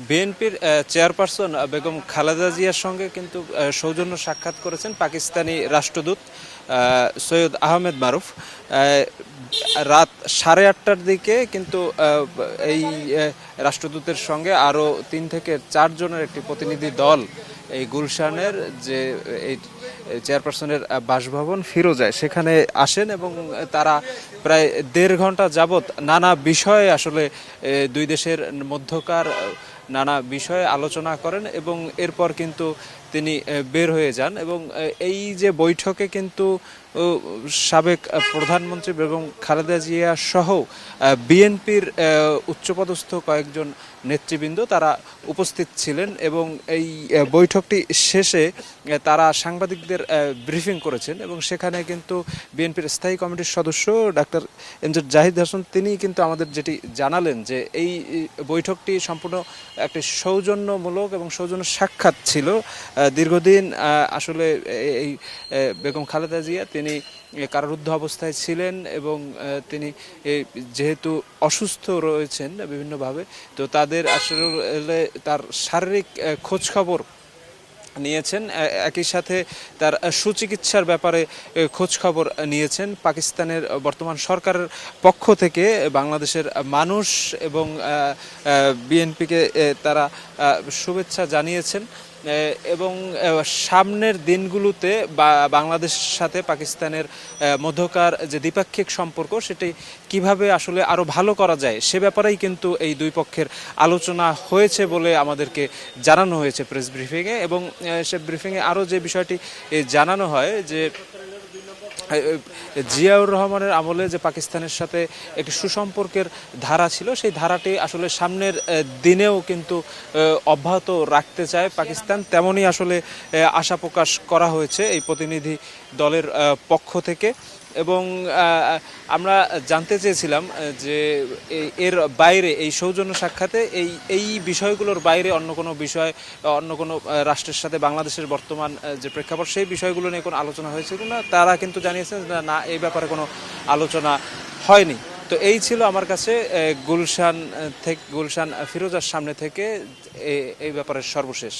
বিএনপির চেয়ারপারসন বেগম খালেদা জিয়ার সঙ্গে কিন্তু সৌজন্য সাক্ষাৎ করেছেন পাকিস্তানি রাষ্ট্রদূত সৈয়দ আহমেদ মারুফ। রাত 8:30টার দিকে কিন্তু এই রাষ্ট্রদূতের সঙ্গে আরও 3 থেকে 4 জনের একটি প্রতিনিধি দল এই গুলশানের যে এই চেয়ারপারসনের বাসভবন ফিরোজায় সেখানে আসেন এবং তারা প্রায় 1.5 ঘন্টা যাবৎ নানা বিষয়ে আসলে দুই দেশের মধ্যকার নানা বিষয়ে আলোচনা করেন এবং এরপর কিন্তু তিনি বের হয়ে যান। এবং এই যে বৈঠকে কিন্তু সাবেক প্রধানমন্ত্রী বেগম খালেদা জিয়া সহ বিএনপির উচ্চপদস্থ কয়েকজন নেতৃবৃন্দ তারা উপস্থিত ছিলেন এবং এই বৈঠকটি শেষে তারা সাংবাদিকদের ব্রিফিং করেছেন এবং সেখানে কিন্তু বিএনপির স্থায়ী কমিটির সদস্য ডাক্তার এমজেড জাহিদ হাসান তিনি কিন্তু আমাদের যেটি জানালেন যে এই বৈঠকটি সম্পূর্ণ একটি সৌজন্যমূলক এবং সৌজন্য সাক্ষাৎ ছিল। দীর্ঘদিন আসলে এই বেগম খালেদা জিয়া তিনি কারারুদ্ধ অবস্থায় ছিলেন এবং তিনি যেহেতু অসুস্থ রয়েছেন বিভিন্নভাবে, তো তাদের আসলে তার শারীরিক খোঁজখবর নিয়েছেন, একই সাথে তার সুচিকিৎসার ব্যাপারে খোঁজখবর নিয়েছেন। পাকিস্তানের বর্তমান সরকারের পক্ষ থেকে বাংলাদেশের মানুষ এবং বিএনপিকে তারা শুভেচ্ছা জানিয়েছেন এবং সামনের দিনগুলোতে বাংলাদেশের সাথে পাকিস্তানের মধ্যকার যে দ্বিপাক্ষিক সম্পর্ক সেটি কিভাবে আসলে আরও ভালো করা যায় সে ব্যাপারেই কিন্তু এই দুই পক্ষের আলোচনা হয়েছে বলে আমাদেরকে জানানো হয়েছে প্রেস ব্রিফিংয়ে। এবং সে ব্রিফিংয়ে আরও যে বিষয়টি জানানো হয় যে জিয়াউর রহমানের আমলে যে পাকিস্তানের সাথে একটি সুসম্পর্কের ধারা ছিল সেই ধারাটি আসলে সামনের দিনেও কিন্তু অব্যাহত রাখতে চায় পাকিস্তান, তেমনই আসলে আশা প্রকাশ করা হয়েছে এই প্রতিনিধি দলের পক্ষ থেকে। এবং আমরা জানতে চেয়েছিলাম যে এর বাইরে এই সৌজন্য সাক্ষাতে এই বিষয়গুলোর বাইরে অন্য কোনো বিষয়, অন্য কোনো রাষ্ট্রের সাথে বাংলাদেশের বর্তমান যে প্রেক্ষাপট সেই বিষয়গুলো নিয়ে কোনো আলোচনা হয়েছে কিনা, তারা কিন্তু জানিয়েছেন না, এই ব্যাপারে কোনো আলোচনা হয়নি। তো এই ছিল আমার কাছে গুলশান ফিরোজার সামনে থেকে এই ব্যাপারের সর্বশেষ।